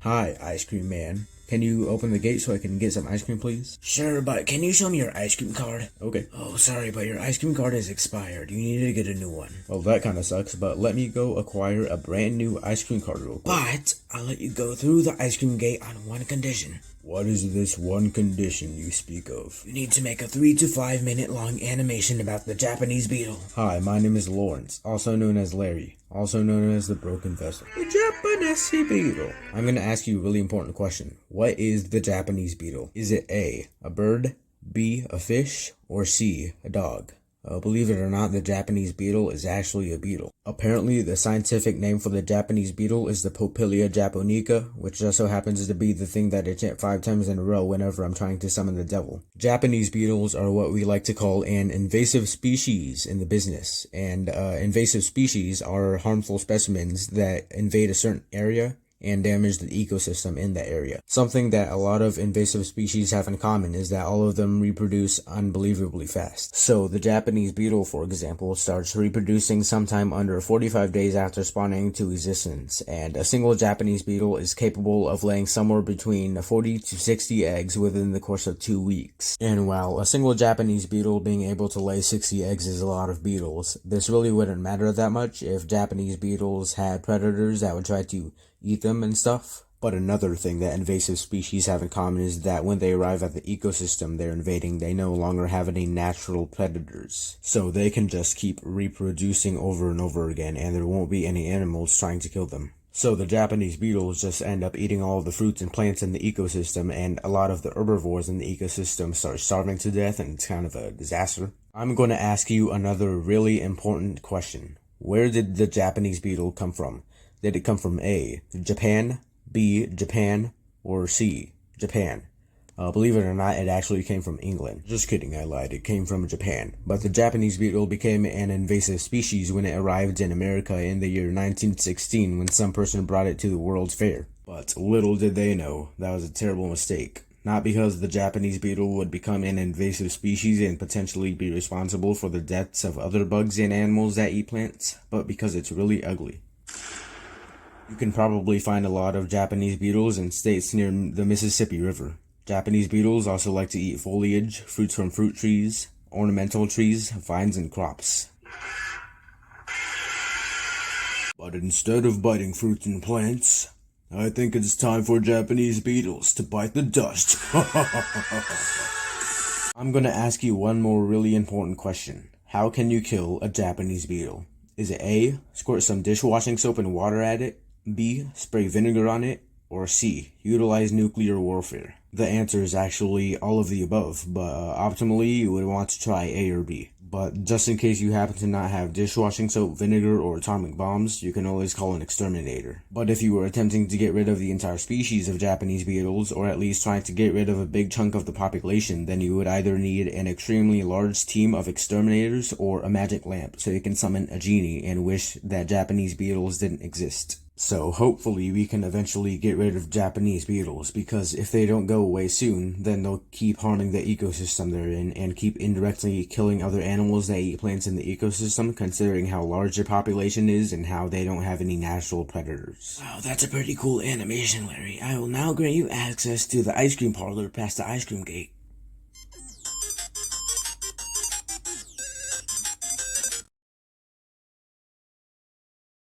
Hi, ice cream man. Can you open the gate so I can get some ice cream, please? Sure, but can you show me your ice cream card? Okay. Oh, sorry, but your ice cream card is expired. You need to get a new one. Well, that kind of sucks, but let me go acquire a brand new ice cream card real quick. But I'll let you go through the ice cream gate on one condition. What is this one condition you speak of? You need to make a 3 to 5 minute long animation about the Japanese beetle. Hi, my name is Lawrence, also known as Lairee, also known as the Broken Vessel. The Japanese Beetle. I'm gonna ask you a really important question. What is the Japanese beetle? Is it A, a bird, B, a fish, or C, a dog? Believe it or not, the Japanese beetle is actually a beetle. Apparently, the scientific name for the Japanese beetle is the Popillia japonica, which just so happens to be the thing that I chant 5 times in a row whenever I'm trying to summon the devil. Japanese beetles are what we like to call an invasive species in the business, and invasive species are harmful specimens that invade a certain area and damage the ecosystem in that area. Something that a lot of invasive species have in common is that all of them reproduce unbelievably fast. So the Japanese beetle, for example, starts reproducing sometime under 45 days after spawning into existence, and a single Japanese beetle is capable of laying somewhere between 40 to 60 eggs within the course of 2 weeks. And while a single Japanese beetle being able to lay 60 eggs is a lot of beetles, this really wouldn't matter that much if Japanese beetles had predators that would try to eat them and stuff. But another thing that invasive species have in common is that when they arrive at the ecosystem they're invading, they no longer have any natural predators. So they can just keep reproducing over and over again, and there won't be any animals trying to kill them. So the Japanese beetles just end up eating all of the fruits and plants in the ecosystem, and a lot of the herbivores in the ecosystem start starving to death, and it's kind of a disaster. I'm going to ask you another really important question. Where did the Japanese beetle come from? Did it come from A, Japan, B, Japan, or C, Japan? Believe it or not, it actually came from England. Just kidding, I lied. It came from Japan. But the Japanese beetle became an invasive species when it arrived in America in the year 1916 when some person brought it to the World's Fair. But little did they know, that was a terrible mistake. Not because the Japanese beetle would become an invasive species and potentially be responsible for the deaths of other bugs and animals that eat plants, but because it's really ugly. You can probably find a lot of Japanese beetles in states near the Mississippi River. Japanese beetles also like to eat foliage, fruits from fruit trees, ornamental trees, vines, and crops. But instead of biting fruits and plants, I think it's time for Japanese beetles to bite the dust. I'm gonna ask you one more really important question. How can you kill a Japanese beetle? Is it A, squirt some dishwashing soap and water at it? B, spray vinegar on it? Or C, utilize nuclear warfare? The answer is actually all of the above, but optimally you would want to try A or B. But just in case you happen to not have dishwashing soap, vinegar, or atomic bombs, you can always call an exterminator. But if you were attempting to get rid of the entire species of Japanese beetles, or at least trying to get rid of a big chunk of the population, then you would either need an extremely large team of exterminators or a magic lamp, so you can summon a genie and wish that Japanese beetles didn't exist. So hopefully we can eventually get rid of Japanese beetles, because if they don't go away soon, then they'll keep harming the ecosystem they're in and keep indirectly killing other animals that eat plants in the ecosystem, considering how large their population is and how they don't have any natural predators. Wow, that's a pretty cool animation, Larry. I will now grant you access to the ice cream parlor past the ice cream gate.